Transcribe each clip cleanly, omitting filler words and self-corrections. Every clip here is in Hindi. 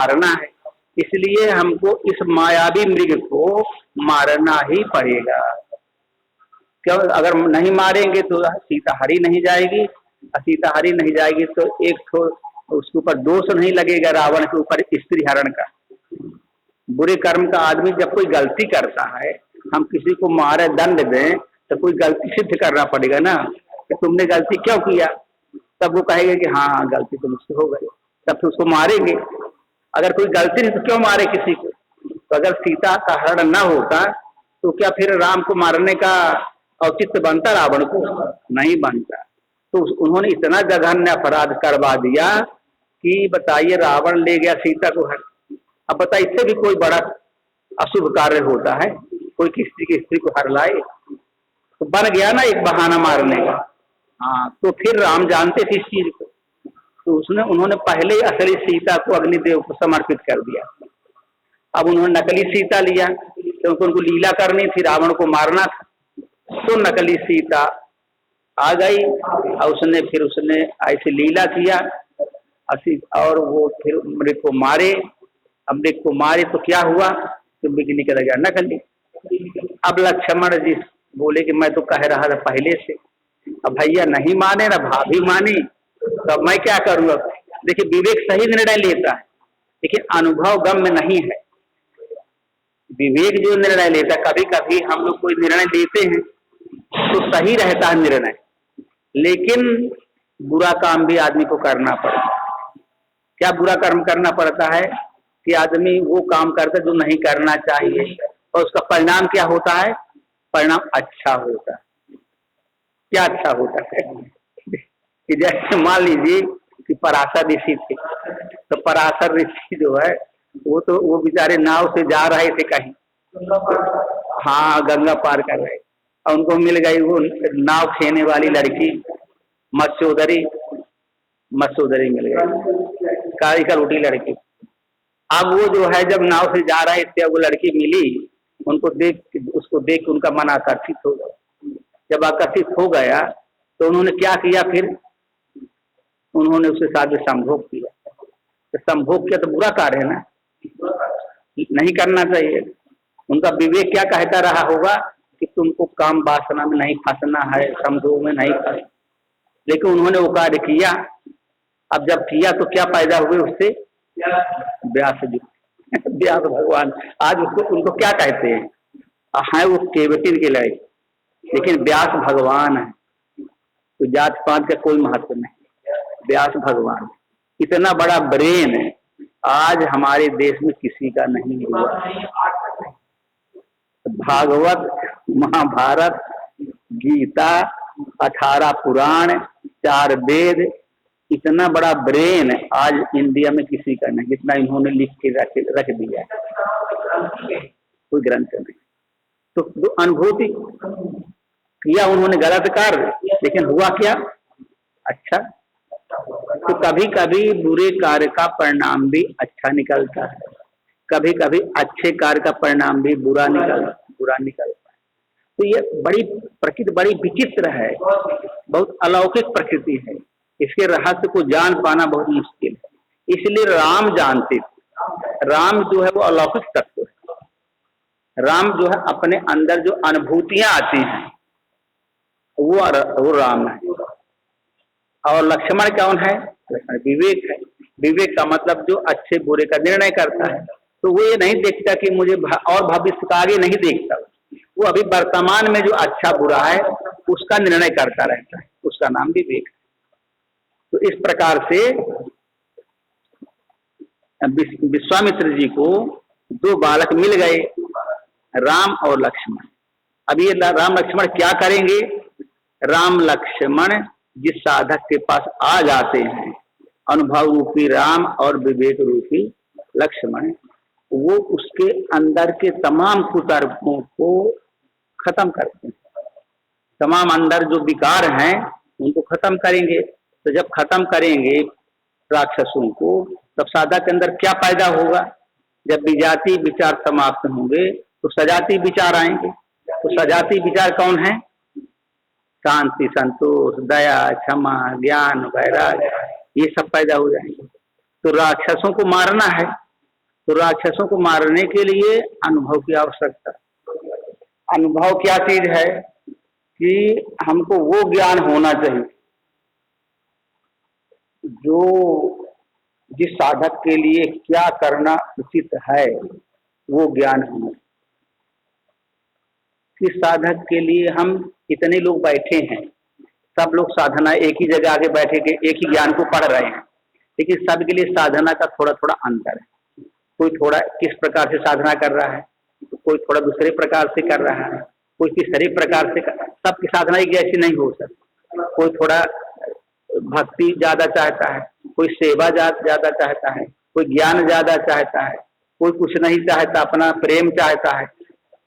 हरना है, इसलिए हमको इस मायावी मृग को मारना ही पड़ेगा। क्यों? अगर नहीं मारेंगे तो सीता हरी नहीं जाएगी, सीता हरी नहीं जाएगी तो एक तो उसके ऊपर दोष नहीं लगेगा रावण के ऊपर स्त्री हरण का। बुरे कर्म का आदमी जब कोई गलती करता है, हम किसी को मारे दंड दें तो कोई गलती सिद्ध करना पड़ेगा ना कि तुमने गलती क्यों किया, तब वो कहेगा कि हाँ गलती तो मुझसे हो गई, तब फिर उसको मारेंगे। अगर कोई गलती नहीं तो क्यों मारे किसी को? तो अगर सीता का हरण न होता तो क्या फिर राम को मारने का औचित्य बनता रावण को? नहीं बनता। तो उन्होंने इतना जघन्य अपराध करवा दिया कि बताइए, रावण ले गया सीता को हर। अब बताइए, इससे भी कोई बड़ा अशुभ कार्य होता है? कोई किसी की स्त्री को हर लाए तो बन गया ना एक बहाना मारने का। हाँ, तो फिर राम जानते थे इस चीज को, तो उन्होंने पहले ही असली सीता को अग्निदेव को समर्पित कर दिया। अब उन्होंने नकली सीता लिया क्योंकि उनको लीला करनी थी, रावण को मारना था, तो नकली सीता आ गई और उसने ऐसी लीला किया और वो फिर मृग को मारे। अब मृग को मारे तो क्या हुआ कि मृग निकल गया नकली। अब लक्ष्मण जी बोले कि मैं तो कह रहा था पहले से, अब भैया नहीं माने ना भाभी मानी, तो मैं क्या करूँ? अब देखिए, विवेक सही निर्णय लेता है लेकिन अनुभव गम्य नहीं है। विवेक जो निर्णय लेता, कभी कभी हम लोग कोई निर्णय लेते हैं तो सही रहता है निर्णय, लेकिन बुरा काम भी आदमी को करना पड़ता है। क्या बुरा कर्म करना पड़ता है कि आदमी वो काम करता है जो नहीं करना चाहिए, और उसका परिणाम क्या होता है? परिणाम अच्छा होता है। क्या अच्छा होता है कि जैसे मान लीजिए कि पराशर ऋषि थे, तो पराशर ऋषि जो है वो बेचारे नाव से जा रहे थे कहीं, हाँ गंगा पार कर रहे, और उनको मिल गई वो नाव खेने वाली लड़की मत्स्योदरी मिल गई, काली कलूटी लड़की। अब वो जो है जब नाव से जा रहे थे, वो लड़की मिली, उसको देख उनका मन आकर्षित हो गया। जब आकर्षित हो गया तो उन्होंने क्या किया, फिर उन्होंने उसके साथ में संभोग किया। तो संभोग किया तो बुरा कार्य है ना, नहीं करना चाहिए। उनका विवेक क्या कहता रहा होगा कि तुमको काम वासना में नहीं फंसना है, संभोग में नहीं फंसना, लेकिन उन्होंने वो कार्य किया। अब जब किया तो क्या पैदा हुए उससे? व्यास जी, व्यास भगवान। आज उनको क्या कहते हैं? हाँ, वो केवटिन के लायक, लेकिन व्यास भगवान है, तो जात पात का कोई महत्व नहीं। व्यास भगवान इतना बड़ा ब्रेन है, आज हमारे देश में किसी का नहीं हुआ। भागवत, महाभारत, गीता, 18 पुराण, 4 वेद, इतना बड़ा ब्रेन आज इंडिया में किसी का नहीं, जितना इन्होंने लिख के रख दिया है, कोई ग्रंथ नहीं। तो जो अनुभूति किया उन्होंने गलत कार्य, लेकिन हुआ क्या? अच्छा। तो कभी कभी बुरे कार्य का परिणाम भी अच्छा निकलता है, कभी कभी अच्छे कार्य का परिणाम भी बुरा निकलता है। तो ये प्रकृति बड़ी विचित्र है, बहुत अलौकिक प्रकृति है, इसके रहस्य को जान पाना बहुत मुश्किल है। इसलिए राम जानते थे। राम जो है वो अलौकिक तत्व है। राम जो है अपने अंदर जो अनुभूतियां आती हैं वो राम है। और लक्ष्मण कौन है? लक्ष्मण विवेक है। विवेक का मतलब जो अच्छे बुरे का निर्णय करता है, तो वो ये नहीं देखता कि मुझे और भविष्य का आगे नहीं देखता, वो अभी वर्तमान में जो अच्छा बुरा है उसका निर्णय करता रहता है, उसका नाम विवेक है। तो इस प्रकार से विश्वामित्र जी को 2 बालक मिल गए, राम और लक्ष्मण। अब ये राम लक्ष्मण क्या करेंगे? राम लक्ष्मण जिस साधक के पास आ जाते हैं, अनुभव रूपी राम और विवेक रूपी लक्ष्मण, वो उसके अंदर के तमाम कुतर्कों को खत्म करते हैं। तमाम अंदर जो विकार हैं उनको खत्म करेंगे। तो जब खत्म करेंगे राक्षसों को, तब साधक के अंदर क्या पैदा होगा? जब विजाति विचार समाप्त होंगे तो सजाति विचार आएंगे। तो सजाति विचार कौन है? शांति, संतोष, दया, क्षमा, ज्ञान, वैराग्य, ये सब पैदा हो जाएंगे। तो राक्षसों को मारना है तो राक्षसों को मारने के लिए अनुभव की आवश्यकता। अनुभव क्या चीज है कि हमको वो ज्ञान होना चाहिए जो जिस साधक के लिए क्या करना उचित है, वो ज्ञान होना। किस साधक के लिए हम इतने लोग बैठे हैं, सब लोग साधना एक ही जगह आके बैठे के एक ही ज्ञान को पढ़ रहे हैं, लेकिन सबके लिए साधना का थोड़ा थोड़ा अंतर है। कोई थोड़ा किस प्रकार से साधना कर रहा है, तो कोई थोड़ा दूसरे प्रकार से कर रहा है, कोई तीसरे प्रकार से कर। सबकी साधना एक जैसी नहीं हो सकती। कोई थोड़ा भक्ति ज्यादा चाहता है, कोई सेवा ज्यादा चाहता है, कोई ज्ञान ज्यादा चाहता है, कोई कुछ नहीं चाहता, अपना प्रेम चाहता है।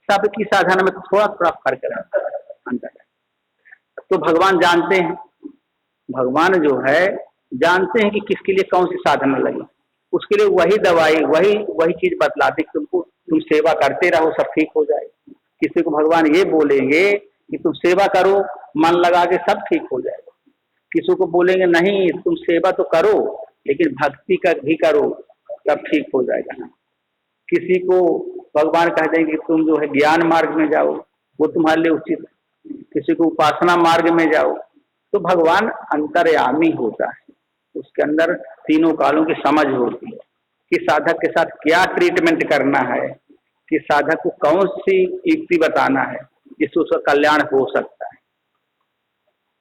सबकी साधना में थोड़ा थोड़ा फर्क रहता है, अंतर है। तो भगवान जानते हैं, भगवान जो है जानते हैं कि किसके लिए कौन सी साधना लगी, उसके लिए वही दवाई वही चीज बतलाते कि तुम सेवा करते रहो, सब ठीक हो जाए। किसी को भगवान ये बोलेंगे कि तुम सेवा करो, मन लगा के सब ठीक हो जाएगा। किसी को बोलेंगे नहीं तुम सेवा तो करो लेकिन भक्ति का भी करो, सब ठीक हो जाएगा। किसी को भगवान कह देंगे कि तुम जो है ज्ञान मार्ग में जाओ, वो तुम्हारे लिए उचित है। किसी को उपासना मार्ग में जाओ, तो भगवान अंतर्यामी होता है, उसके अंदर तीनों कालों की समझ होती है कि साधक के साथ क्या ट्रीटमेंट करना है, कि साधक को कौन सी युक्ति बताना है जिससे उसका कल्याण हो सकता है,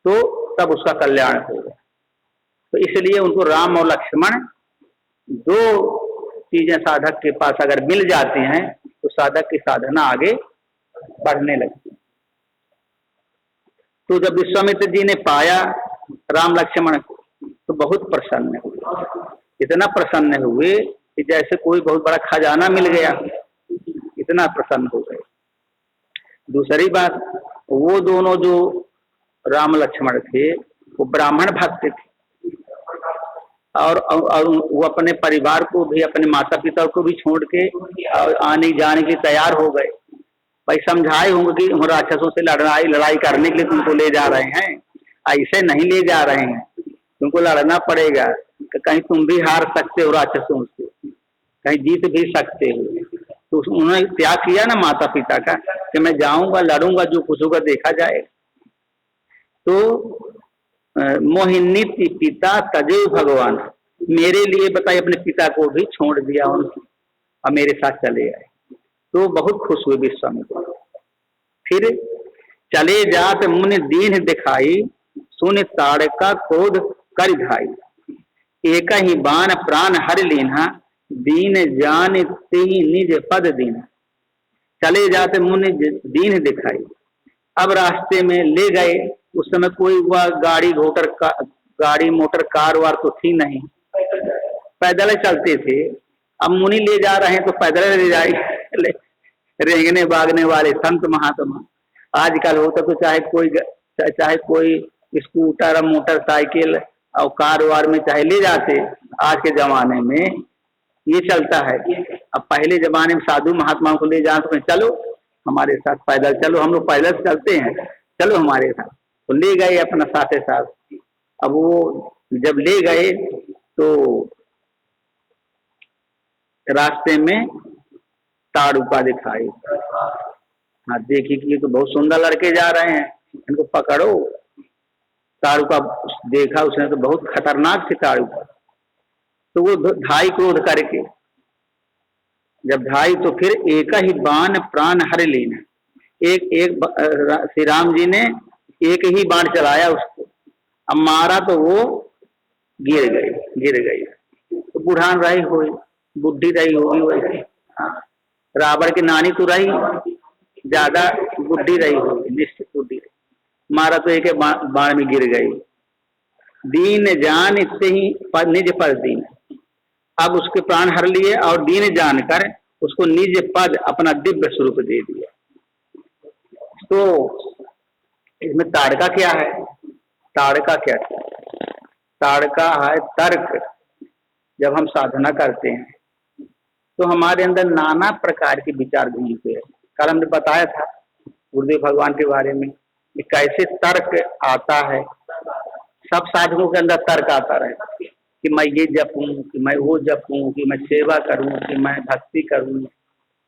तो तब उसका कल्याण होगा। तो इसलिए उनको राम और लक्ष्मण दो चीजें साधक के पास अगर मिल जाती हैं तो साधक की साधना आगे बढ़ने लगती है। तो जब विश्वामित्र जी ने पाया राम लक्ष्मण को तो बहुत प्रसन्न हुए, इतना प्रसन्न हुए कि जैसे कोई बहुत बड़ा खजाना मिल गया, इतना प्रसन्न हो गए। दूसरी बात, वो दोनों जो राम लक्ष्मण थे वो ब्राह्मण भक्त थे, और वो अपने परिवार को भी, अपने माता पिता को भी छोड़ के आने जाने के तैयार हो गए। भाई समझाए होंगे कि हम राक्षसों से लड़ाई करने के लिए तुमको ले जा रहे हैं, ऐसे नहीं ले जा रहे हैं, तुमको लड़ना पड़ेगा, कहीं तुम भी हार सकते हो राक्षसों से, कहीं जीत भी सकते हो। तो उन्होंने त्याग किया ना माता पिता का कि मैं जाऊंगा लड़ूंगा, जो कुछ होगा देखा जाए। तो मोहिनी पिता तजे भगवान, मेरे लिए बताइए अपने पिता को भी छोड़ दिया उनको और मेरे साथ चले आए। तो बहुत खुश हुए विश्वामित्र। फिर चले जात मुनि दीन दिखाई, सुन ताड़का क्रोध कर धाई, एक ही बाण प्राण हर लीना, दीन जान ते निज पद दीना। चले जाते मुनि दीन दिखाई, अब रास्ते में ले गए। उस समय कोई वह गाड़ी मोटर कार वार तो थी नहीं, पैदल चलते थे। अब मुनि ले जा रहे हैं तो पैदल ले जाए, रेंगने भागने वाले संत महात्मा। आजकल होता तो चाहे कोई स्कूटर मोटरसाइकिल और कार वार में चाहे ले जाते, आज के जमाने में ये चलता है। अब पहले जमाने में साधु महात्माओं को ले जाना तो चलो हमारे साथ पैदल चलो, हम लोग पैदल चलते हैं, चलो हमारे साथ। तो ले गए अपना साथ साथ। अब वो जब ले गए तो रास्ते में ताड़ुका दिखाई। हाँ देखिए कि ये तो बहुत सुंदर लड़के जा रहे हैं, इनको पकड़ो। ताड़ुका देखा उसने तो बहुत खतरनाक थी ताड़ुका, तो वो धाई क्रोध करके जब धाई तो फिर एक ही बाण प्राण हर लेना। एक श्री राम जी ने एक ही बाण चलाया उसको, अब मारा तो वो गिर गई। तो बुढ़ान रही हुई, बुढ़ी रही होगी वैसे। हाँ, रावण की नानी तो रही, ज्यादा बुढ़ी रही होगी, निश्चित बुढ़ी रही। मारा तो एक बाण में गिर गई। दीन जान इससे ही निज पर दीन, अब उसके प्राण हर लिए और दीन जानकर उसको निज पद अपना दिव्य स्वरूप दे दिया। तो इसमें ताड़का क्या है? ताड़का क्या है? ताड़का है तर्क। जब हम साधना करते हैं तो हमारे अंदर नाना प्रकार के विचार घूमते हैं। कल हमने बताया था गुरुदेव भगवान के बारे में कि कैसे तर्क आता है। सब साधकों के अंदर तर्क आता रहता है, कि मैं ये जपूं, कि मैं वो जपूं, कि मैं सेवा करूं, कि मैं भक्ति करूं,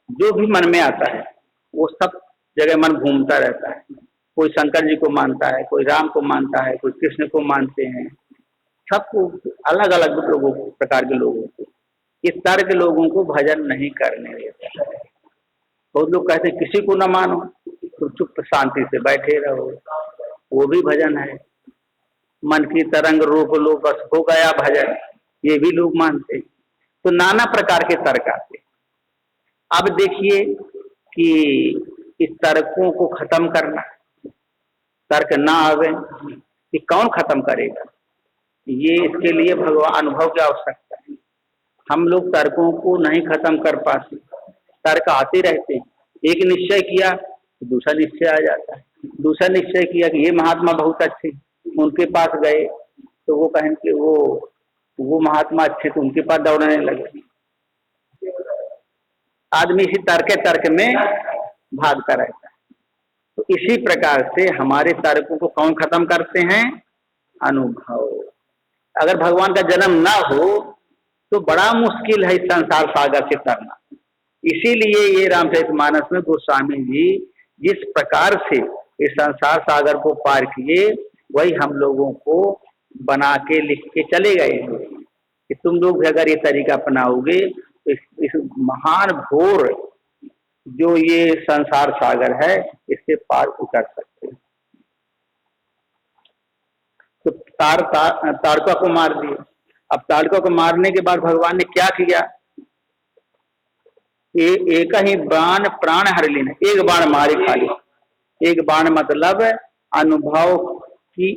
जो भी मन में आता है वो सब जगह मन घूमता रहता है। कोई शंकर जी को मानता है, कोई राम को मानता है, कोई कृष्ण को मानते हैं, सबको अलग अलग लोगों प्रकार के लोगों को। इस तरह के लोगों को भजन नहीं करने देता है। बहुत लोग कहते हैं किसी को न मानो, तो चुप शांति से बैठे रहो, वो भी भजन है। मन की तरंग रोक लो बस हो गया भजन, ये भी लोग मानते हैं। तो नाना प्रकार के तर्क आते। अब देखिए कि इस तर्कों को खत्म करना, तर्क ना आवे कि कौन खत्म करेगा, ये इसके लिए भगवान अनुभव की आवश्यकता है। हम लोग तर्कों को नहीं खत्म कर पाते, तर्क आते रहते हैं। एक निश्चय किया तो दूसरा निश्चय आ जाता है, दूसरा निश्चय किया कि ये महात्मा बहुत अच्छे, उनके पास गए तो वो कहें कि वो महात्मा अच्छे, तो उनके पास दौड़ने लगे। आदमी इसी तर्क में भागता रहता है। तो इसी प्रकार से हमारे तर्कों को कौन खत्म करते हैं? अनुभव। अगर भगवान का जन्म ना हो तो बड़ा मुश्किल है इस संसार सागर से तरना। इसीलिए ये रामचरितमानस में गोस्वामी जी जिस प्रकार से इस संसार सागर को पार किए, वही हम लोगों को बना के लिख के चले गए हैं कि तुम लोग भी अगर ये तरीका अपनाओगे तो इस महान घोर जो ये संसार सागर है इससे पार उतर सकते हैं। तो ताड़का को मार दिए। अब ताड़का को मारने के बाद भगवान ने क्या किया? एक ही बाण प्राण हर लेना, एक बाण मारे खाली। एक बाण मतलब अनुभव की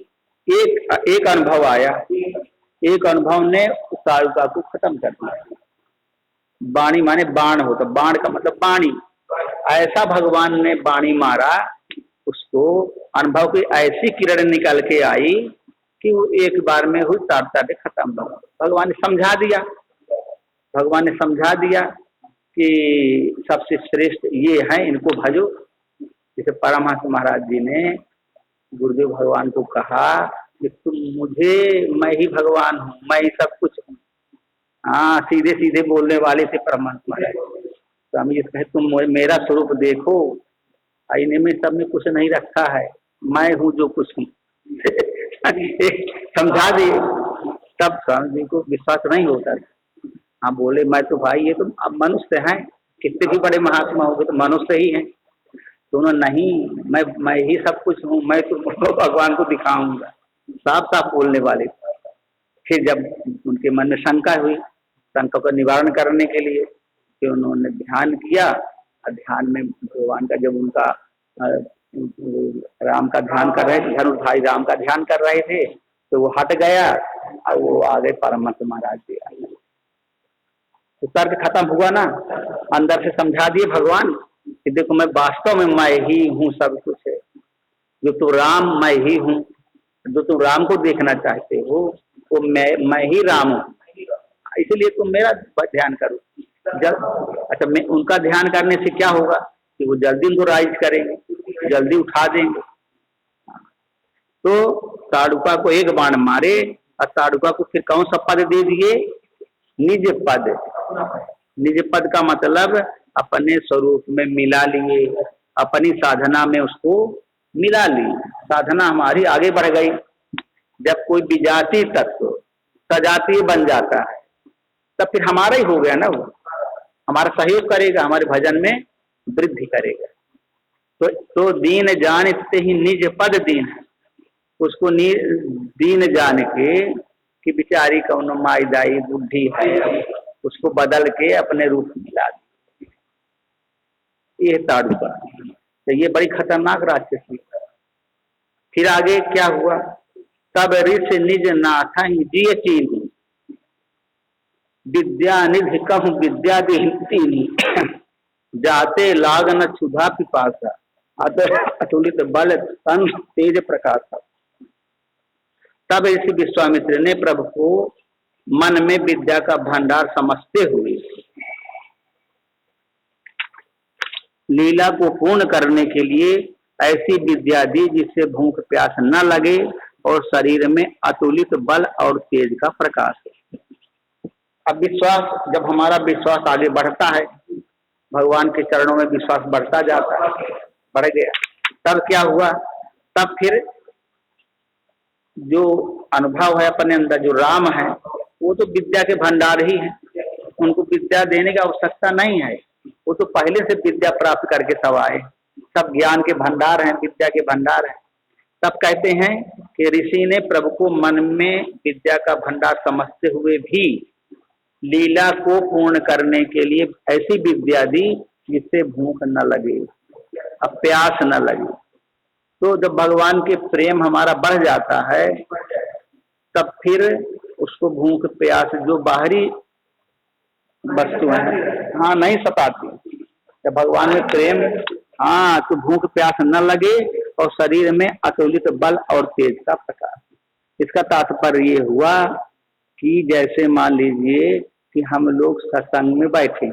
एक अनुभव आया, एक अनुभव ने ताड़का को खत्म कर दिया। बाणी माने बाण होता, बाण का मतलब बाणी। ऐसा भगवान ने बाणी मारा, उसको अनुभव की ऐसी किरण निकल के आई कि वो एक बार में हुई ताड़ता के खत्म हो। भगवान ने समझा दिया, भगवान ने समझा दिया कि सबसे श्रेष्ठ ये है, इनको भजो। जैसे परमहंस महाराज जी ने गुरुदेव भगवान को कहा कि तुम मुझे, मैं ही भगवान हूँ, मैं ही सब कुछ हूँ। हाँ, सीधे सीधे बोलने वाले थे परमहंस महाराज। स्वामी जी कहे तुम मेरा स्वरूप देखो, आईने में सब में कुछ नहीं रखा है, मैं हूँ जो कुछ हूँ। समझा दिए, तब स्वामी जी को विश्वास नहीं होता। हाँ बोले मैं तो भाई ये तो अब मनुष्य हैं, कितने भी बड़े महात्मा हो गए तो मनुष्य ही हैं। तो उन्होंने नहीं, मैं ही सब कुछ हूँ, मैं तो भगवान को दिखाऊंगा, साफ साफ बोलने वाले। फिर जब उनके मन में शंका हुई, शंका का निवारण करने के लिए फिर उन्होंने ध्यान किया। और ध्यान में भगवान का जब उनका राम का ध्यान कर रहे थे, धनुष भाई राम का ध्यान कर रहे थे, तो वो हट गया और वो आ गए परमहंस महाराज जी आए। तो तर्क खत्म हुआ ना, अंदर से समझा दिए भगवान कि देखो मैं वास्तव में मैं ही हूँ, सब कुछ है। जो तो राम मैं ही हूँ, जो तुम राम को देखना चाहते हो वो मैं ही राम हूँ, इसलिए तुम मेरा ध्यान करो। अच्छा, मैं उनका ध्यान करने से क्या होगा कि वो जल्दी उनको राइज करेंगे, जल्दी उठा देंगे। तो ताड़का को एक बाण मारे और ताड़का को फिर कौन सा पद दे दिए? निज पद। निज पद का मतलब अपने स्वरूप में मिला लिए, अपनी साधना में उसको मिला ली। साधना हमारी आगे बढ़ गई। जब कोई विजातीय तत्व सजातीय बन जाता है तब फिर हमारा ही हो गया ना, वो हमारा सहयोग करेगा, हमारे भजन में वृद्धि करेगा। तो दीन जानते ही निज पद दीन, उसको दीन जान के कि बिचारी कौन माईदाई बुद्धि है, उसको बदल के अपने रूप में मिला दी। ये ताड़का, तो ये बड़ी खतरनाक राक्षसी। फिर आगे क्या हुआ? तब ऋषि निज नाथा ही जिय चीनी, विद्या निधि कहूँ विद्या दीनी, जाते लाग न क्षुधा पिपासा, अतुलित बल तन तेज प्रकाशा। तब ऋषि विश्वामित्र ने प्रभु को मन में विद्या का भंडार समझते हुए लीला को पूर्ण करने के लिए ऐसी विद्या दी जिससे भूख प्यास न लगे, और शरीर में अतुलित बल और तेज का प्रकाश है। अब विश्वास, जब हमारा विश्वास आगे बढ़ता है, भगवान के चरणों में विश्वास बढ़ता जाता है, बढ़ गया, तब क्या हुआ, तब फिर जो अनुभव है अपने अंदर, जो राम है वो तो विद्या के भंडार ही है, उनको विद्या देने की आवश्यकता नहीं है, वो तो पहले से विद्या प्राप्त करके सब आए, सब ज्ञान के भंडार हैं, विद्या के भंडार हैं। तब कहते हैं कि ऋषि ने प्रभु को मन में विद्या का भंडार समझते हुए भी लीला को पूर्ण करने के लिए ऐसी विद्या दी जिससे भूख न लगे, अब प्यास न लगे। तो जब भगवान के प्रेम हमारा बढ़ जाता है, तब फिर उसको भूख प्यास जो बाहरी वस्तु है, हाँ, नहीं सताती। जब भगवान में प्रेम, हाँ, तो भूख प्यास न लगे और शरीर में अतुलित बल और तेज का प्रकाश। इसका तात्पर्य ये हुआ कि जैसे मान लीजिए कि हम लोग सत्संग में बैठे,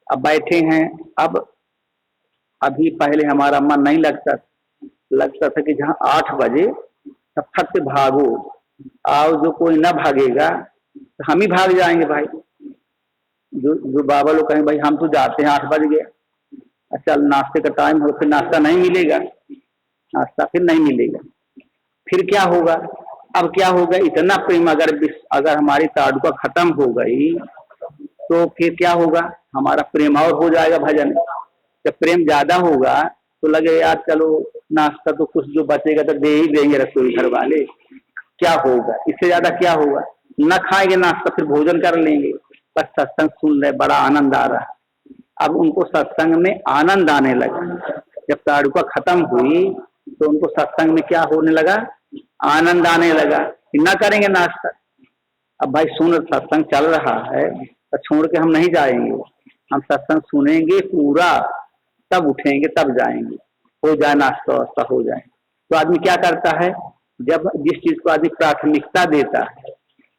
अब बैठे हैं, अब अभी पहले हमारा मन नहीं लगता था कि जहाँ 8 बजे तब फट से भागो, आओ, जो कोई ना भागेगा तो हम ही भाग जाएंगे भाई। जो बाबा लोग कहें भाई हम तो जाते हैं, 8 बज गए, चल नाश्ते का टाइम हो, फिर नाश्ता नहीं मिलेगा, नाश्ता फिर नहीं मिलेगा, फिर क्या होगा, अब क्या होगा, इतना प्रेम अगर हमारी ताड़ुका खत्म हो गई तो फिर क्या होगा, हमारा प्रेम और हो जाएगा भजन। जब प्रेम ज्यादा होगा तो लगे यार चलो नाश्ता तो कुछ जो बचेगा तो दे ही देंगे रसोई घर वाले, क्या होगा, इससे ज्यादा क्या होगा, न खाएंगे नाश्ता फिर भोजन कर लेंगे, बस सत्संग सुन रहे, बड़ा आनंद आ रहा है। अब उनको सत्संग में आनंद आने लगा, जब ताड़ुका खत्म हुई तो उनको सत्संग में क्या होने लगा, आनंद आने लगा कि न करेंगे नाश्ता। अब भाई सुन, सत्संग चल रहा है तो छोड़ के हम नहीं जाएंगे, हम सत्संग सुनेंगे पूरा, तब उठेंगे, तब जाएंगे, हो जाए नाश्ता वास्ता हो जाए। तो आदमी क्या करता है, जब जिस चीज को आदमी प्राथमिकता देता है,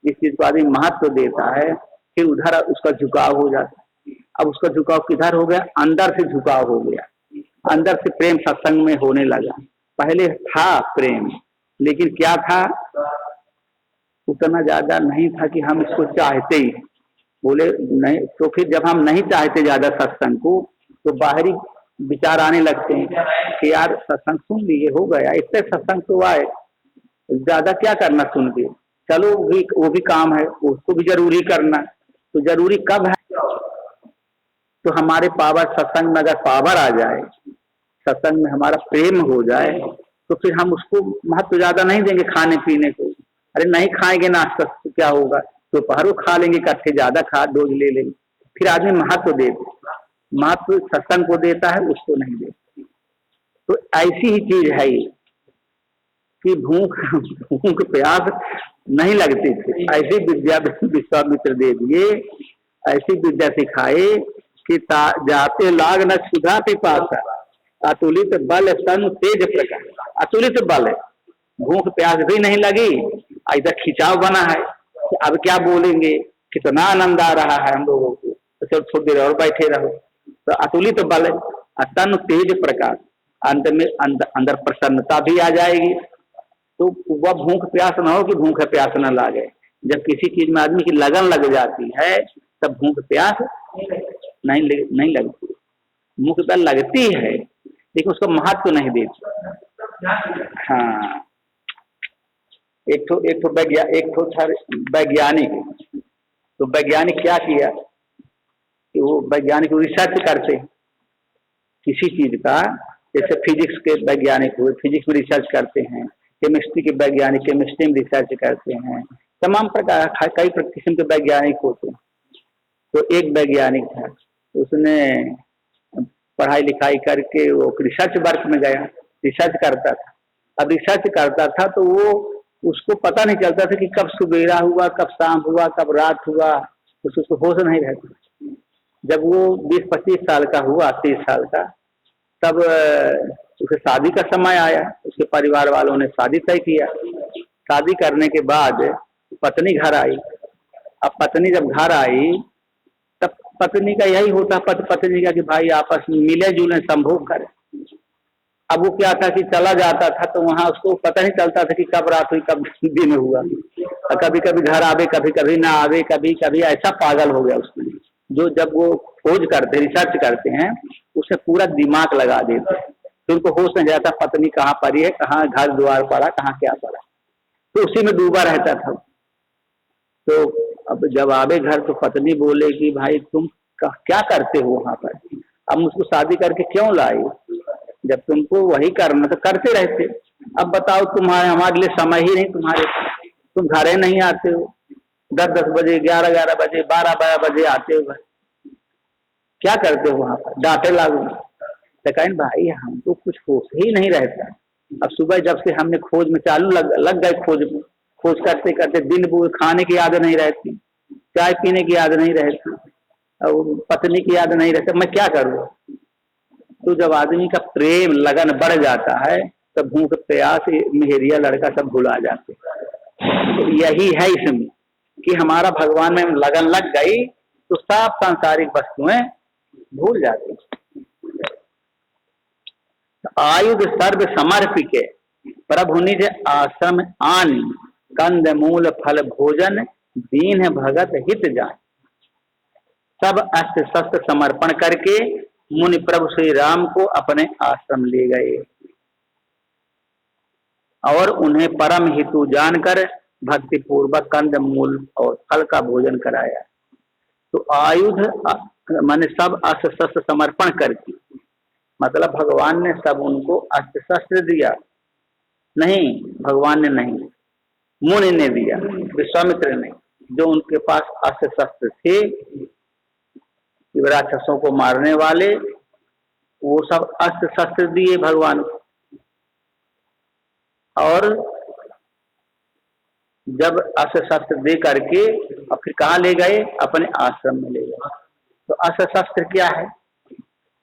जिस चीज को आदमी महत्व देता है, फिर उधर उसका झुकाव हो जाता है। अब उसका झुकाव किधर हो गया, अंदर से झुकाव हो गया, अंदर से प्रेम सत्संग में होने लगा। पहले था प्रेम, लेकिन क्या था, उतना ज्यादा नहीं था कि हम इसको चाहते ही बोले नहीं। तो फिर जब हम नहीं चाहते ज्यादा सत्संग को, तो बाहरी विचार आने लगते हैं कि यार सत्संग सुन लिए, हो गया, इससे सत्संग तो आए, ज्यादा क्या करना सुन के, चलो वो भी काम है, उसको भी जरूरी करना। तो जरूरी कब है, तो हमारे पावर, सत्संग में अगर पावर आ जाए, सत्संग में हमारा प्रेम हो जाए, तो फिर हम उसको महत्व ज्यादा नहीं देंगे खाने पीने को। अरे नहीं खाएंगे नाश्ता तो क्या होगा, दोपहर को खा लेंगे इकट्ठे, ज्यादा डोज ले लेंगे, फिर आदमी महत्व देते, महत्व सत्संग को देता है, उसको नहीं देता। तो ऐसी ही चीज है ये कि भूख प्यास नहीं लगती थी, ऐसी विद्या विश्वामित्र दे दिए, ऐसी विद्या सिखाए कि जाते लाग न सुधा पिपासा, अतुलित बल तनु तेज प्रकाश। अतुलित बल है, भूख प्यास भी नहीं लगी, इधर खिंचाव बना है कि अब क्या बोलेंगे, कितना आनंद आ रहा है हम लोगों को, तो चलो थोड़ी देर और बैठे रहो। तो अतुलित बल है, तनु तेज प्रकाश, अंत में अंदर प्रसन्नता भी आ जाएगी। तो वह भूख प्यास ना हो कि भूख प्यास न लागे। जब किसी चीज में आदमी की लगन लग जाती है तब भूख प्यास नहीं लगती। भूख प्यास लगती है लेकिन उसको महत्व नहीं देती। हाँ, एक तो वैज्ञानिक, तो वैज्ञानिक क्या किया कि वो वैज्ञानिक रिसर्च करते किसी चीज का, जैसे फिजिक्स के वैज्ञानिक हुए, फिजिक्स में रिसर्च करते हैं, केमिस्ट्री के वैज्ञानिक केमिस्ट्री में रिसर्च करते हैं, तमाम प्रकार कई किस्म के वैज्ञानिक होते हैं। तो एक वैज्ञानिक था, उसने पढ़ाई लिखाई करके वो रिसर्च वर्क में गया, रिसर्च करता था। अब रिसर्च करता था तो वो उसको पता नहीं चलता था कि कब सुबेरा हुआ, कब शाम हुआ, कब रात हुआ, उसको होश नहीं रहता। जब वो 20-25 साल का हुआ, 30 साल का, तब उसे शादी का समय आया। उसके परिवार वालों ने शादी तय किया। शादी करने के बाद पत्नी घर आई। अब पत्नी जब घर आई तब पत्नी का यही होता, पत्नी का कि भाई आपस में मिले जुले, संभोग करें। अब वो क्या था कि चला जाता था तो वहां उसको पता नहीं चलता था कि कब रात हुई कब दिन हुआ, और कभी कभी घर आवे कभी कभी ना आवे, कभी कभी ऐसा पागल हो गया उसमें। जो जब वो खोज करते रिसर्च करते हैं उसे पूरा दिमाग लगा देते हैं, तो उनको होश नहीं जाता पत्नी कहाँ पड़ी है, कहाँ घर द्वार पड़ा, कहाँ क्या पड़ा, तो उसी में डूबा रहता था। तो अब जब आवे घर तो पत्नी बोले कि भाई तुम क्या करते हो वहां पर, अब मुझको शादी करके क्यों लाए, जब तुमको वही करना तो करते रहते। अब बताओ तुम्हारे हमारे लिए समय ही नहीं तुम्हारे, तुम घरे नहीं आते हो, 10-10 बजे 11-11 बजे 12-12 बजे आते हो घर, क्या करते हो वहां पर, डांटे लागू। तो कहें भाई हमको कुछ होश ही नहीं रहता। अब सुबह जब से हमने खोज में चालू लग गए खोज में, खोज करते करते दिन बुरे, खाने की याद नहीं रहती, चाय पीने की याद नहीं रहती, और पत्नी की याद नहीं रहती, मैं क्या करूँ। तो जब आदमी का प्रेम लगन बढ़ जाता है तब भूख प्यास मेहरिया लड़का सब भुला जाते। तो यही है इसमें कि हमारा भगवान में लगन लग गई तो सब सांसारिक वस्तुएं भूल जाती। आयुध सर्व समर्पिके प्रभु निज आश्रम आन, कंद मूल फल भोजन दीन भगत हित जान। सब अस्त्र शस्त्र समर्पण करके मुनि प्रभु श्री राम को अपने आश्रम ले गए और उन्हें परम हितु जानकर भक्ति पूर्वक कंद मूल और फल का भोजन कराया। तो आयुध माने सब अस्त्र शस्त्र समर्पण करके, मतलब भगवान ने सब उनको अस्त्र शस्त्र दिया, नहीं भगवान ने नहीं, मुनि ने दिया, विश्वामित्र ने, जो उनके पास अस्त्र शस्त्र थे राक्षसों को मारने वाले, वो सब अस्त्र शस्त्र दिए भगवान को। और जब अस्त्र शस्त्र दे करके और फिर कहाँ ले गए, अपने आश्रम में ले गए। तो अस्त्र शस्त्र क्या है,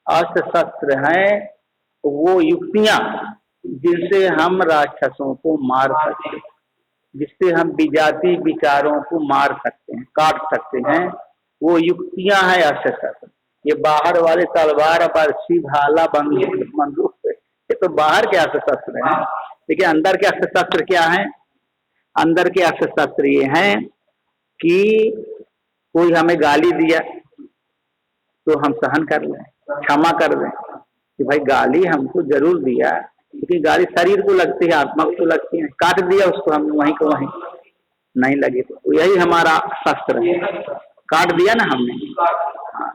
अस्त्र शस्त्र हैं वो युक्तियां जिनसे हम राक्षसों को मार सकते हैं, जिससे हम विजाति विचारों को मार सकते हैं, काट सकते हैं, वो युक्तियां हैं अस्त्र शस्त्र। ये बाहर वाले तलवार बर्छी भाला बंदूक ये तो बाहर के अस्त्र शस्त्र हैं, लेकिन अंदर के अस्त्र शस्त्र क्या हैं। अंदर के अस्त्र शस्त्र ये हैं कि कोई हमें गाली दिया तो हम सहन कर लें, क्षमा कर दें कि भाई गाली हमको जरूर दिया, क्योंकि गाली शरीर को लगती है, आत्मा को तो लगती है, काट दिया उसको हम वहीं को वहीं, नहीं लगी तो यही हमारा शस्त्र है, काट दिया ना हमने। हाँ।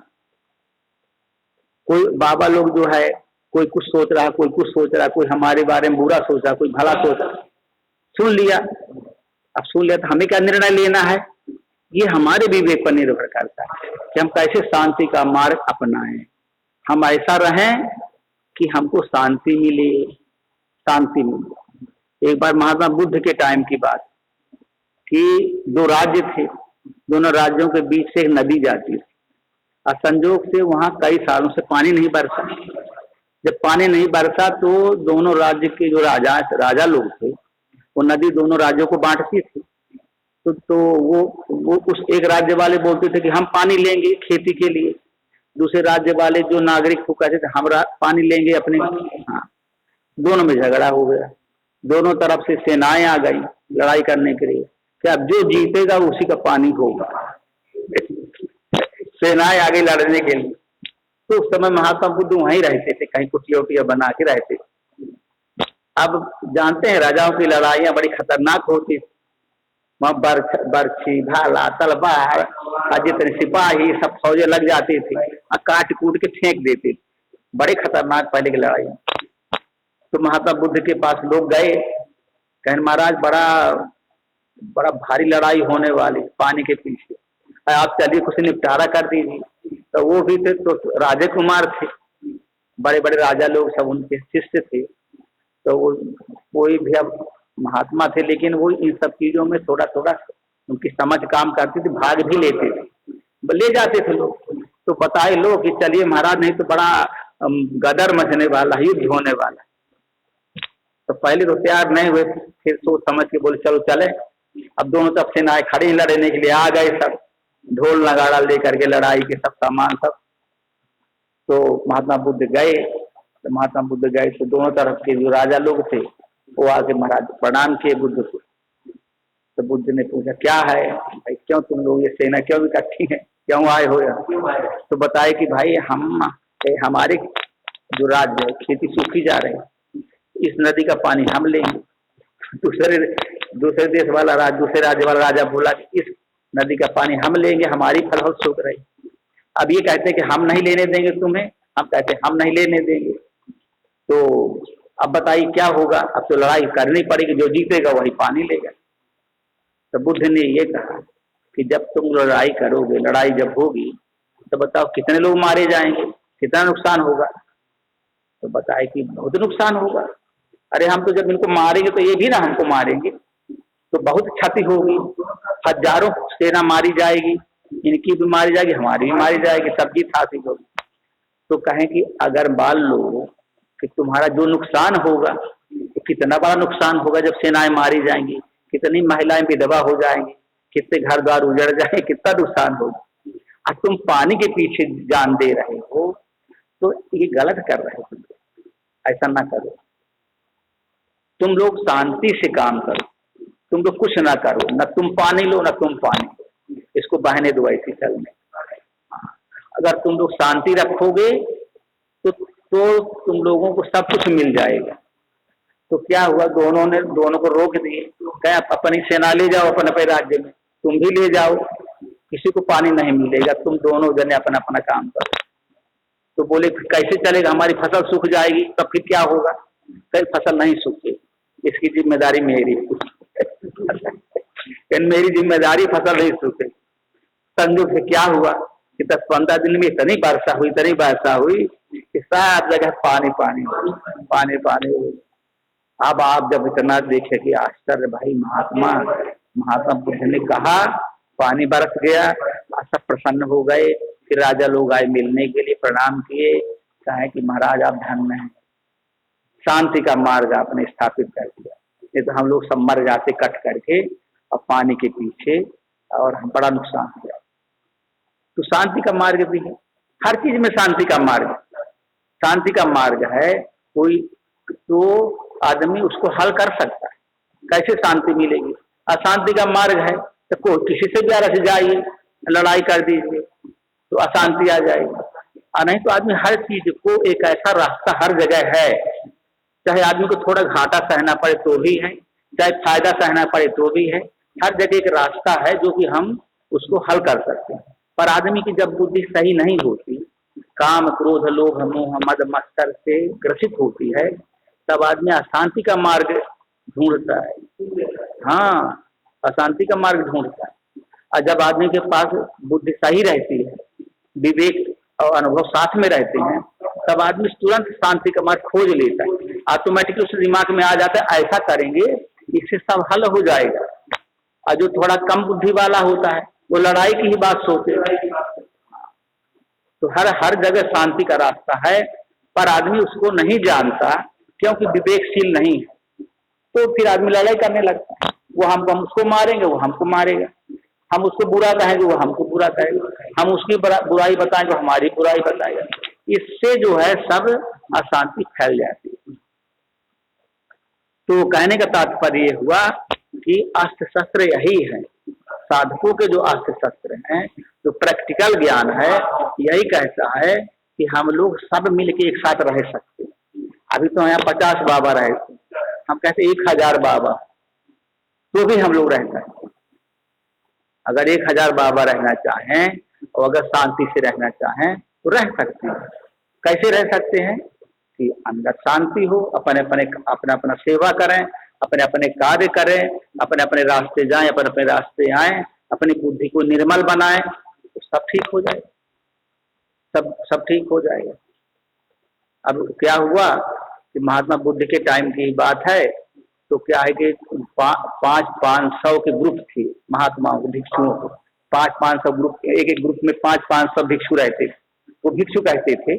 कोई बाबा लोग जो है, कोई कुछ सोच रहा, कोई कुछ सोच रहा, कोई हमारे बारे में बुरा सोच रहा, कोई भला सोच रहा, सुन लिया। अब सुन लिया तो हमें क्या निर्णय लेना है, ये हमारे विवेक पर निर्भर करता है कि हम कैसे शांति का मार्ग अपनाएं। हम ऐसा रहें कि हमको शांति मिले, शांति मिले। एक बार महात्मा बुद्ध के टाइम की बात कि 2 राज्य थे, दोनों राज्यों के बीच से एक नदी जाती थी, और संजोग से वहां कई सालों से पानी नहीं बरसा। जब पानी नहीं बरसा तो दोनों राज्य के जो राजा लोग थे, वो नदी दोनों राज्यों को बांटती थी। तो वो उस एक राज्य वाले बोलते थे कि हम पानी लेंगे खेती के लिए, दूसरे राज्य वाले जो नागरिक को कहते थे हम पानी लेंगे अपने। हाँ, दोनों में झगड़ा हो गया, दोनों तरफ से सेनाएं आ गई लड़ाई करने के लिए कि अब जो जीतेगा उसी का पानी होगा। सेनाएं आ गई लड़ने के लिए। तो उस समय महात्मा बुद्ध वहीं रहते थे, कहीं कुटिया उटिया बना के रहते थे। अब जानते हैं राजाओं की लड़ाइयां बड़ी खतरनाक होती थी, वहां बर्छी भाला तलवार और जितने सिपाही सब फौजें लग जाती थी और काट कूट के फेंक देती थी, बड़े खतरनाक पहले की लड़ाई। तो महात्मा बुद्ध के पास लोग गए, कहें महाराज बड़ा बड़ा भारी लड़ाई होने वाली पानी के पीछे, आप चलिए कुछ निपटारा कर दीजिए। तो वो भी थे तो राजे कुमार थे, बड़े बड़े राजा लोग सब उनके शिष्य थे। तो वो कोई भी अब महात्मा थे, लेकिन वो इन सब चीजों में थोड़ा थोड़ा उनकी समझ काम करती थी, भाग भी लेते थे, ले जाते थे लोग। तो बताए लोग कि चलिए महाराज नहीं तो बड़ा गदर मचने वाला, युद्ध होने वाला। तो पहले तो तैयार नहीं हुए, फिर सोच समझ के बोले चलो चले। अब दोनों तरफ सेनाएं खड़ी लड़ने के लिए आ गए, सब ढोल नगाड़ा लेकर के लड़ाई के सब सामान सब। तो महात्मा बुद्ध गए तो महात्मा बुद्ध गए तो दोनों तरफ के जो राजा लोग थे वो आके महाराज प्रणाम किए बुद्ध को। तो बुद्ध ने पूछा क्या है भाई, क्यों तुम लोग ये सेना क्यों इकट्ठी है, क्यों आए हो यहाँ? तो बताए कि भाई हमारे जो राज्य है खेती सूखी जा रही है, इस नदी का पानी हम लेंगे। दूसरे देश वाला दूसरे राज्य वाला राजा बोला कि इस नदी का पानी हम लेंगे, हमारी फसल सूख रही। अब ये कहते हैं कि हम नहीं लेने देंगे तुम्हें, हम कहते हैं हम नहीं लेने देंगे। तो अब बताइए क्या होगा? अब तो लड़ाई करनी पड़ेगी, जो जीतेगा वही पानी लेगा। तो बुद्ध ने ये कहा कि जब तुम लड़ाई करोगे, लड़ाई जब होगी तो बताओ कितने लोग मारे जाएंगे, कितना नुकसान होगा? तो बताए कि बहुत नुकसान होगा। अरे हम तो जब इनको मारेंगे तो ये भी ना हमको मारेंगे, तो बहुत क्षति होगी, हजारों सेना मारी जाएगी, इनकी भी मारी जाएगी, हमारी भी मारी जाएगी, सबकी हासिल होगी। तो कहें कि अगर मान लो कि तुम्हारा जो नुकसान होगा तो कितना बड़ा नुकसान होगा जब सेनाएं मारी जाएंगी, कितनी महिलाएं विधवा हो जाएंगी, कितने घर द्वार उजड़ जाए, कितना नुकसान होगा। अब तुम पानी के पीछे जान दे रहे हो तो ये गलत कर रहे हो, ऐसा ना करो। तुम लोग शांति से काम करो, तुम लोग कुछ ना करो, न तुम पानी लो न तुम पानी लो, इसको बहने दो ऐसी चलने। अगर तुम लोग शांति रखोगे तो तुम लोगों को सब कुछ मिल जाएगा। तो क्या हुआ, दोनों को रोक दिए, कहे अपनी सेना ले जाओ अपने अपने राज्य में, तुम भी ले जाओ, किसी को पानी नहीं मिलेगा, तुम दोनों जने अपना अपना काम करो। तो बोले कैसे चलेगा, हमारी फसल सूख जाएगी, तब फिर क्या होगा? कहीं फसल नहीं सूखेगी, इसकी जिम्मेदारी मेरी मेरी जिम्मेदारी फसल नहीं सूखे। संजोग से क्या हुआ कि 10-15 दिन में इतनी वर्षा हुई कि सब जगह पानी पानी पानी पानी हुई। अब आप जब इतना देखे कि आश्चर्य, भाई महात्मा बुद्ध ने कहा पानी बरस गया, सब प्रसन्न हो गए। फिर राजा लोग आए मिलने के लिए, प्रणाम किए, कहे कि महाराज आप धन्य हैं, शांति का मार्ग आपने स्थापित कर दिया, नहीं तो हम लोग सब मर जाते कट करके और पानी के पीछे, और हम बड़ा नुकसान हो गया। तो शांति का मार्ग भी है, हर चीज में शांति का मार्ग है। कोई तो आदमी उसको हल कर सकता है, कैसे शांति मिलेगी? अशांति का मार्ग है तो कोई किसी से भी रस जाइए, लड़ाई कर दीजिए तो अशांति आ जाएगी। और नहीं तो आदमी हर चीज को एक ऐसा रास्ता हर जगह है, चाहे आदमी को थोड़ा घाटा सहना पड़े तो भी है, चाहे फायदा सहना पड़े तो भी है, हर जगह एक रास्ता है जो कि हम उसको हल कर सकते हैं। पर आदमी की जब बुद्धि सही नहीं होती, काम क्रोध लोभ मोह मद मत्सर से ग्रसित होती है, तब आदमी अशांति का मार्ग ढूंढता है। हाँ, अशांति का मार्ग ढूंढता है। और जब आदमी के पास बुद्धि सही रहती है, विवेक और अनुभव साथ में रहते हैं, तब आदमी तुरंत शांति का मार्ग खोज लेता है। ऑटोमेटिकली उसके दिमाग में आ जाता है ऐसा करेंगे इससे सब हल हो जाएगा। और जो थोड़ा कम बुद्धि वाला होता है वो लड़ाई की ही बात सोचे। तो हर जगह शांति का रास्ता है, पर आदमी उसको नहीं जानता क्योंकि विवेकशील नहीं है। तो फिर आदमी लड़ाई करने लगता है, वो हम उसको मारेंगे, वो हमको मारेगा, हम उसको बुरा कहेंगे, वो हमको बुरा कहेगा, हम उसकी बुराई बताएंगे, हमारी बुराई बताएगा। इससे जो है सब अशांति फैल जाती है। तो कहने का तात्पर्य हुआ कि अस्त्र शस्त्र यही है, साधकों के जो अस्त्र शस्त्र हैं, जो प्रैक्टिकल ज्ञान है, यही कहता है कि हम लोग सब मिलके एक साथ रह सकते हैं। अभी तो यहाँ 50 बाबा रहे थे, हम कहते 1000 बाबा, तो भी हम लोग रह सकते हैं। अगर 1000 बाबा रहना चाहें और अगर शांति से रहना चाहें तो रह सकते हैं। कैसे रह सकते हैं? कि अंदर शांति हो, अपना सेवा करें, अपने अपने कार्य करें, अपने अपने रास्ते जाएं, अपने अपने रास्ते आएं, अपनी बुद्धि को निर्मल बनाएं, तो सब ठीक हो जाएगा, सब ठीक हो जाएगा। अब क्या हुआ कि महात्मा बुद्ध के टाइम की बात है, तो क्या है कि 500 के ग्रुप थे महात्माओं भिक्षुओं को, 500 ग्रुप, एक ग्रुप में 500 भिक्षु रहते थे, वो भिक्षु कहते थे,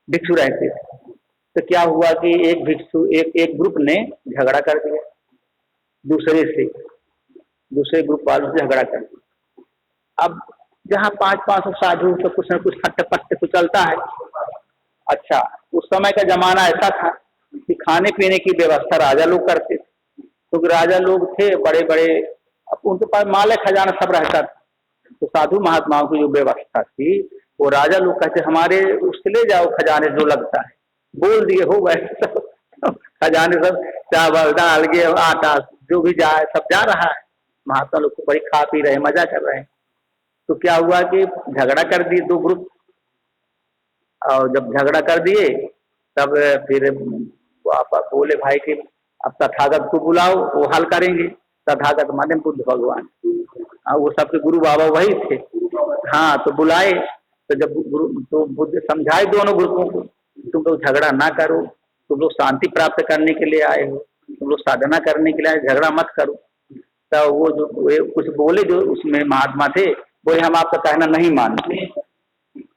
भिक्षु रहते थे। तो क्या हुआ कि एक भिक्षु एक ग्रुप ने झगड़ा कर दिया दूसरे ग्रुप वालों से झगड़ा कर दिया। अब जहाँ 500 साधु तो कुछ न कुछ हट्ट पट्ट तो चलता है। अच्छा, उस समय का जमाना ऐसा था कि खाने पीने की व्यवस्था राजा लोग करते थे, क्योंकि राजा लोग थे बड़े बड़े, अब उनके पास माल खजाना सब रहता था। तो साधु महात्माओं की जो व्यवस्था थी वो राजा लोग कहते हमारे उसके ले जाओ खजाने जो लगता है, बोल दिए हो गए खजाने सब चावल दाल गेहूं आटा जो भी जाए सब जा रहा है, महात्मा लोग को बड़ी खा पी रहे मजा कर रहे हैं। तो क्या हुआ कि झगड़ा कर दिए दो ग्रुप, और जब झगड़ा कर दिए तब फिर आप बोले भाई कि अब तथागत को बुलाओ वो हल करेंगे। तथागत माने बुद्ध भगवान, वो सबके गुरु बाबा वही थे। हाँ तो बुलाए, तो जब गुरु तो बुद्ध समझाए दोनों ग्रुपों को, तुम लोग झगड़ा ना करो, तुम लोग शांति प्राप्त करने के लिए आए हो, तुम लोग साधना करने के लिए आए, झगड़ा मत करो। तो वो जो कुछ बोले जो उसमें महात्मा थे, बोले हम आपका कहना नहीं मानते,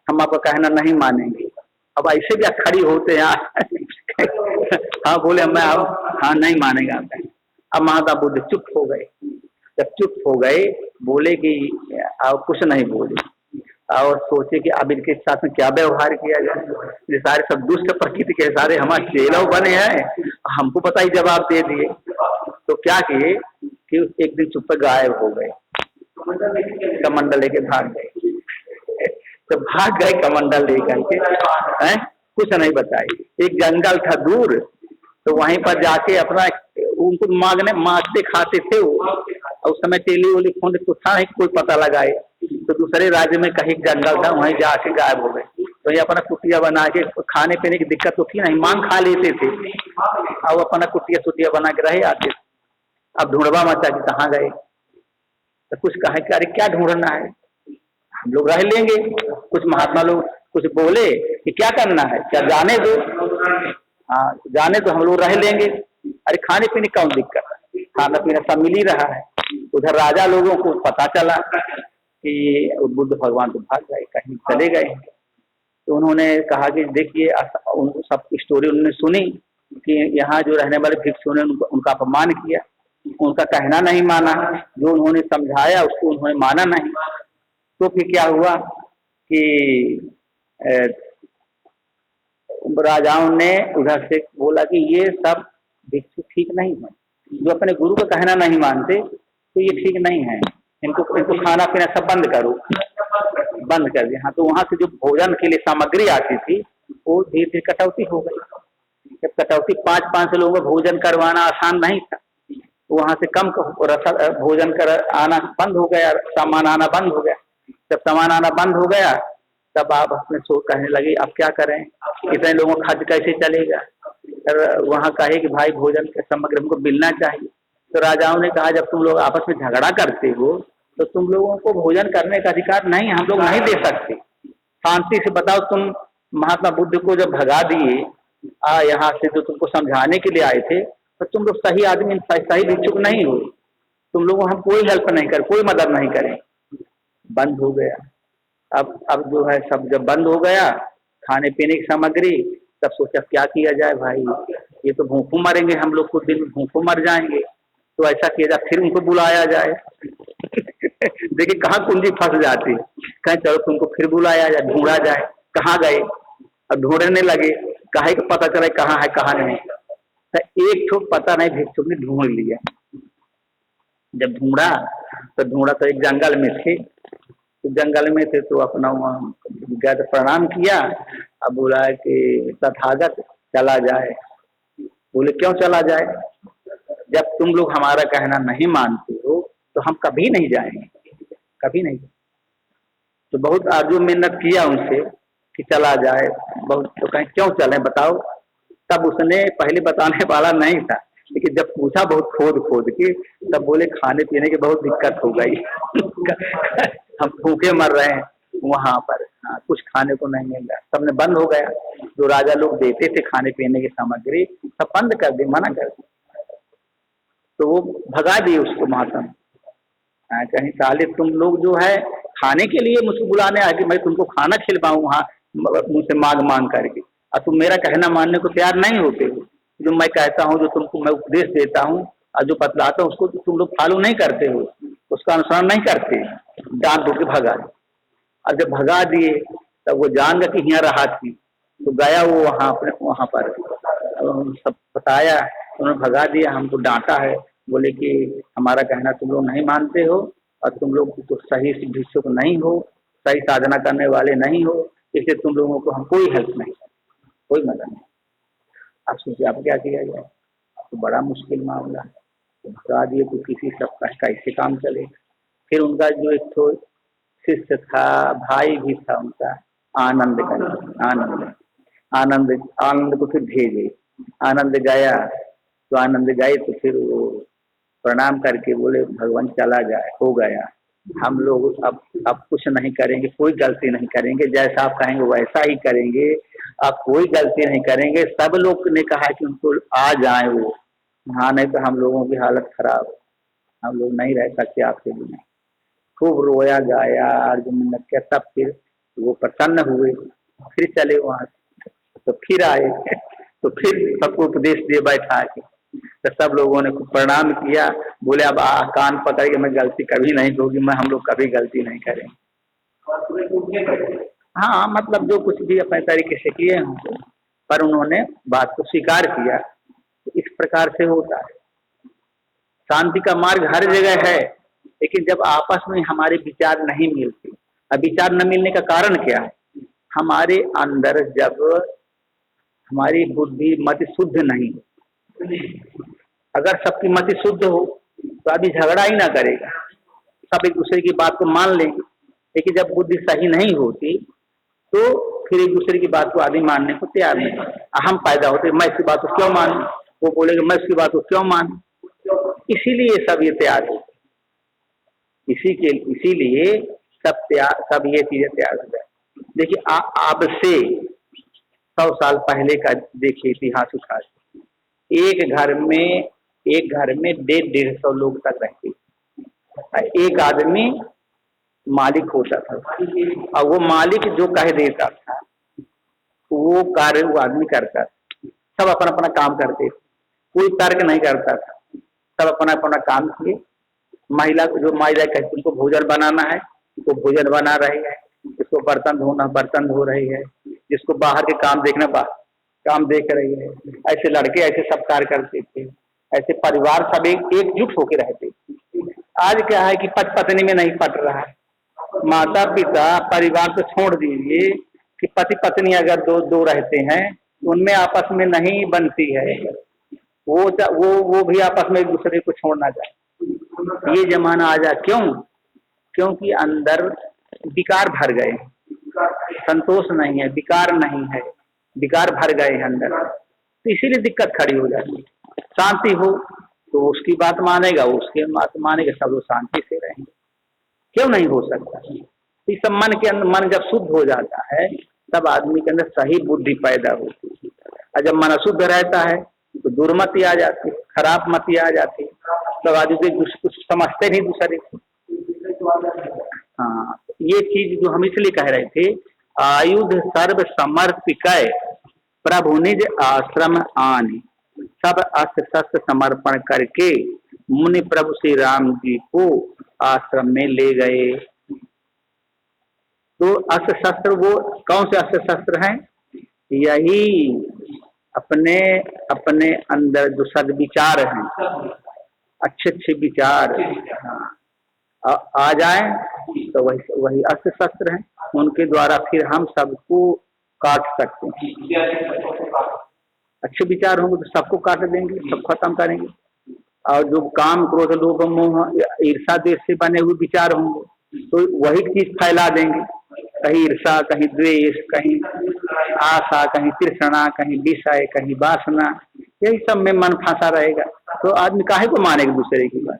हम आपका कहना नहीं मानेंगे। अब ऐसे भी खड़ी होते हैं हाँ बोले मैं अब हाँ नहीं मानेगा। अब महात्मा बुद्ध चुप हो गए। जब चुप हो गए बोले कि अब कुछ नहीं बोले, और सोचे कि अब इनके साथ में क्या व्यवहार किया जाए। ये सारे सब दुष्ट प्रकृति के सारे हमारे चेला बने हैं, हमको पता ही जवाब दे दिए। तो क्या किए कि एक दिन चुप गायब हो गए, कमंडल लेके भाग गए। तो भाग गए कमंडल लेकर के, हैं कुछ नहीं बताई। एक जंगल था दूर, तो वहीं पर जाके अपना उनको मांगते खाते थे वो, और उस समय टेली फोन तो था नहीं कोई पता लगाए। तो दूसरे राज्य में कहीं जंगल था, वहीं जाके गायब हो गए। तो ये अपना कुटिया बना के, खाने पीने की दिक्कत तो थी नहीं, मांग खा लेते थे, और अपना कुटिया सुटिया बना के रहे आते थे। अब ढूंढवा मचा कि कहाँ गए, तो कुछ कहे कि अरे क्या ढूंढना है, हम लोग रह लेंगे। कुछ महात्मा लोग कुछ बोले कि क्या करना है, क्या जाने दो, हाँ जाने दो हम लोग रह लेंगे। अरे खाने पीने कौन दिक्कत है, खाना पीना सब मिल ही रहा है। उधर राजा लोगों को पता चला कि बुद्ध भगवान तो भाग गए, कहीं चले गए। तो उन्होंने कहा कि देखिए, उनको सब स्टोरी उन्होंने सुनी कि यहाँ जो रहने वाले भिक्षु ने उनका अपमान किया, उनका कहना नहीं माना, जो उन्होंने समझाया उसको उन्होंने माना नहीं। तो फिर क्या हुआ कि राजाओं ने उधर से बोला कि ये सब भिक्षु ठीक नहीं है, जो अपने गुरु का कहना नहीं मानते तो ये ठीक नहीं है, इनको खाना पीना सब बंद करो, बंद कर दिया। हाँ तो वहाँ से जो भोजन के लिए सामग्री आती थी वो धीरे धीरे कटौती हो गई। जब कटौती 500 लोगों को भोजन करवाना आसान नहीं था, तो वहाँ से कम भोजन कर आना बंद हो गया, सामान आना बंद हो गया। जब सामान आना बंद हो गया तब आप अपने सोच कहने लगे अब क्या करें, इतने लोगों का खर्च कैसे चलेगा। वहाँ कहे कि भाई भोजन के सामग्री हमको मिलना चाहिए। तो राजाओं ने कहा जब तुम लोग आपस में झगड़ा करते हो तो तुम लोगों को भोजन करने का अधिकार नहीं, हम लोग नहीं दे सकते, शांति से बताओ। तुम महात्मा बुद्ध को जब भगा दिए यहाँ से, जो तुमको समझाने के लिए आए थे, तो तुम लोग सही आदमी सही भिक्षुक नहीं हो, तुम लोगों हम कोई हेल्प नहीं करें, कोई मदद नहीं करें। बंद हो गया। अब जो है सब जब बंद हो गया खाने पीने की सामग्री, तब सोचा क्या किया जाए भाई, ये तो भूखों मरेंगे हम लोग, कुछ दिन भूखों मर जाएंगे। तो ऐसा किया जाए फिर उनको बुलाया जाए देखिए कहाँ कुंजी फंस जाती, कहीं चलो तुमको फिर बुलाया जाए, ढूंढा जाए कहाँ गए। अब ढूंढने लगे, कहे को पता चले कहाँ है कहाँ नहीं। तो एक ठो पता नहीं भिक्षुक ने ढूंढ लिया। जब ढूंढा तो एक जंगल में थे, तो जंगल में थे तो अपना वहाँ गया तो प्रणाम किया। अब बोला कि तथागत चला जाए। बोले क्यों चला जाए, जब तुम लोग हमारा कहना नहीं मानते हो तो हम कभी नहीं जाएंगे, कभी नहीं। तो बहुत आजू मेहनत किया उनसे कि चला जाए, बहुत। तो कहें क्यों चलें बताओ। तब उसने पहले बताने वाला नहीं था, लेकिन जब पूछा बहुत खोद के, तब बोले खाने पीने की बहुत दिक्कत हो गई हम भूखे मर रहे हैं वहाँ पर, हाँ कुछ खाने को नहीं मिल रहा, सबने बंद हो गया। जो राजा लोग देते थे खाने पीने की सामग्री सब बंद कर दी, मना कर दी। तो वो भगा दिए उसको महात्मा। कहीं साले तुम लोग जो है खाने के लिए मुझको बुलाने आए कि मैं तुमको खाना खिलवाऊँ वहाँ मुझसे मांग करके, और तुम मेरा कहना मानने को तैयार नहीं होते हो। जो मैं कहता हूँ, जो तुमको मैं उपदेश देता हूँ और जो बतलाता हूँ उसको तुम लोग फॉलो नहीं करते हो, उसका अनुसरण नहीं करते, डांट दो के भगा। और जब भगा दिए तब वो जान गया कि यहाँ रहा थी, तो गया वो वहाँ अपने वहाँ पर सब बताया, उन्होंने भगा दिया, हमको डांटा है, बोले कि हमारा कहना तुम लोग नहीं मानते हो और तुम लोग तो सही भिक्षुक नहीं हो, सही साधना करने वाले नहीं हो, इसलिए तुम लोगों को हम कोई हेल्प नहीं, कोई मदद नहीं। आप सोचिए अब क्या किया जाए, तो बड़ा मुश्किल मामला है। तो भगा दिए तो किसी सबका कैसे काम चलेगा। फिर उनका जो एक तो शिष्य था, भाई भी था उनका, आनंद का, आनंद को फिर भेजे। आनंद गया तो आनंद गए तो फिर वो प्रणाम करके बोले भगवान चला जाए, हो गया, हम लोग अब कुछ नहीं करेंगे, कोई गलती नहीं करेंगे, जैसा आप कहेंगे वैसा ही करेंगे, आप कोई गलती नहीं करेंगे। सब लोग ने कहा कि उनको आ जाए वो, हाँ नहीं तो हम लोगों की हालत खराब, हम लोग नहीं रह सकते आपके बिना। खूब रोया गाया, अर्जुन ने किया, तब फिर वो प्रसन्न हुए, फिर चले वहाँ, तो फिर आए तो फिर सबको उपदेश दिए बैठा के, तो सब लोगों ने प्रणाम किया, बोले अब कान पकड़ के मैं गलती कभी नहीं होगी, मैं हम लोग कभी गलती नहीं करेंगे। हाँ मतलब जो कुछ भी अपने तरीके से किए होंगे, पर उन्होंने बात को स्वीकार किया। तो इस प्रकार से होता है। शांति का मार्ग हर जगह है, लेकिन जब आपस में हमारे विचार नहीं मिलते, अब विचार न मिलने का कारण क्या है, हमारे अंदर जब हमारी बुद्धि मति शुद्ध नहीं, अगर सबकी मति शुद्ध हो तो आदमी झगड़ा ही ना करेगा, सब एक दूसरे की बात को मान लेंगे। लेकिन जब बुद्धि सही नहीं होती तो फिर एक दूसरे की बात को आदमी मानने को तैयार नहीं, अहम पैदा होते, मैं इसकी बात को क्यों मानूं, वो बोलेगा मैं इसकी बात को क्यों मानूं, इसीलिए सब ये तैयार हो, इसीलिए सब ये चीजें तैयार हो जाए। देखिए अब से 100 साल पहले का देखिए इतिहास उठा, एक घर में 150-150 लोग तक रहते, एक आदमी मालिक होता था, और वो मालिक जो कह देता था वो कार्य वो आदमी करता था। सब अपना अपना काम करते थे, कोई तर्क नहीं करता था, सब अपना अपना काम किए। महिला को जो महिला कहती उनको भोजन बनाना है वो भोजन बना रही है, जिसको बर्तन धोना बर्तन धो रही है, जिसको बाहर के काम देखना बाहर काम देख रही है। ऐसे लड़के ऐसे सब कार्य करते थे, ऐसे परिवार सब एकजुट होकर रहते थे। आज क्या है कि पति पत्नी में नहीं पट रहा है, माता पिता परिवार तो छोड़ दीजिए कि पति पत्नी अगर दो रहते हैं तो उनमें आपस में नहीं बनती है, वो भी आपस में एक दूसरे को छोड़ना चाहे। ये जमाना आ जा, क्योंकि अंदर विकार भर गए, संतोष नहीं है, विकार नहीं है, विकार भर गए हैं अंदर, तो इसीलिए दिक्कत खड़ी हो जाती है। शांति हो तो उसकी बात मानेगा, उसके बात मानेगा, सब लोग शांति से रहेंगे। क्यों नहीं हो सकता? इस सब मन के अंदर, मन जब शुद्ध हो जाता है तब आदमी के अंदर सही बुद्धि पैदा होती है, और जब मन अशुद्ध रहता है तो दुर्मति आ जाती है, खराब मति आ जाती है, तो आदमी कुछ समझते नहीं दूसरे को। हाँ, ये चीज जो हम इसलिए कह रहे थे, आयुध सर्व समर्पिकय प्रभु निज आश्रम आने, सब अस्त्र शस्त्र समर्पण करके मुनि प्रभु श्री राम जी को आश्रम में ले गए। तो अस्त्र शस्त्र वो कौन से अस्त्र शस्त्र हैं? यही अपने अपने अंदर जो सद्विचार हैं, अच्छे अच्छे विचार आ जाए तो वही अस्त्र शस्त्र हैं, उनके द्वारा फिर हम सबको काट सकते हैं। अच्छे विचार होंगे तो सबको काट देंगे, सब खत्म करेंगे। और जो काम क्रोध लोभ मोह ईर्षा देश से बने हुए विचार होंगे तो वही चीज फैला देंगे, कहीं ईर्षा, कहीं द्वेष, कहीं आशा, कहीं तृष्णा, कहीं विषय, कहीं वासना, यही सब में मन फंसा रहेगा। तो आदमी काहे को मानेगा दूसरे की बात?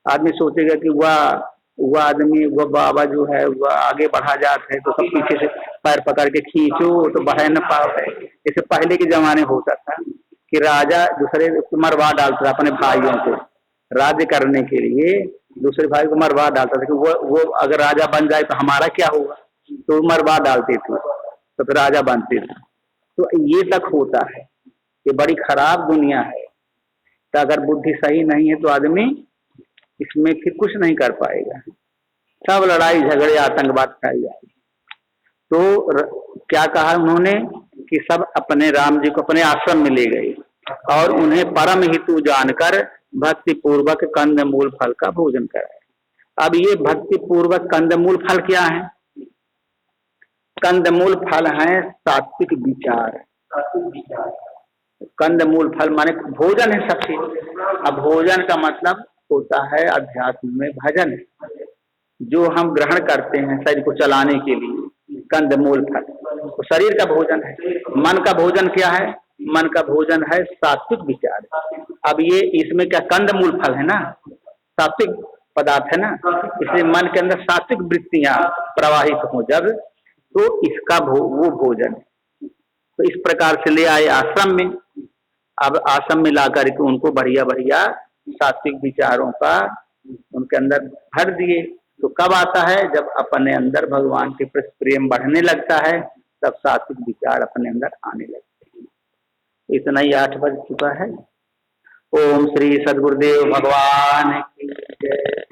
आदमी सोचेगा कि वह आदमी, वह बाबा जो है वह आगे बढ़ा जाते हैं तो सब पीछे से पैर पकड़ के खींचो तो बढ़ न पाए। जैसे पहले के जमाने होता था कि राजा दूसरे मरवा डालता था अपने भाइयों को, राज्य करने के लिए दूसरे भाई को मरवा डालता था कि वो अगर राजा बन जाए तो हमारा क्या होगा, तो मरवा डालते थे तो फिर राजा बनते थे। तो ये तक होता है, ये बड़ी खराब दुनिया है। तो अगर बुद्धि सही नहीं है तो आदमी इसमें फिर कुछ नहीं कर पाएगा, सब लड़ाई झगड़े आतंकवाद फैल जाएगी। तो क्या कहा उन्होंने कि सब अपने राम जी को अपने आश्रम में ले गए और उन्हें परम हितु जानकर भक्ति पूर्वक कंदमूल फल का भोजन कराया। अब ये भक्ति पूर्वक कंदमूल फल क्या है? कंदमूल फल है सात्विक विचार। कंदमूल फल माने भोजन है सब चीज। अब भोजन का मतलब होता है अध्यात्म में भजन, जो हम ग्रहण करते हैं शरीर को चलाने के लिए। कंदमूल फल तो शरीर का भोजन है। मन का भोजन क्या है? मन का भोजन है सात्विक विचार। अब ये इसमें क्या कंदमूल फल है ना, सात्विक पदार्थ है ना, इसलिए मन के अंदर सात्विक वृत्तियां प्रवाहित हो जब, तो इसका वो भोजन है। तो इस प्रकार से ले आए आश्रम में। अब आश्रम में ला करके उनको बढ़िया बढ़िया सात्विक विचारों का उनके अंदर भर दिए। तो कब आता है? जब अपने अंदर भगवान के प्रति प्रेम बढ़ने लगता है, तब सात्विक विचार अपने अंदर आने लगते हैं। इतना ही 8 बज चुका है। ओम श्री सद्गुरुदेव भगवान की जय।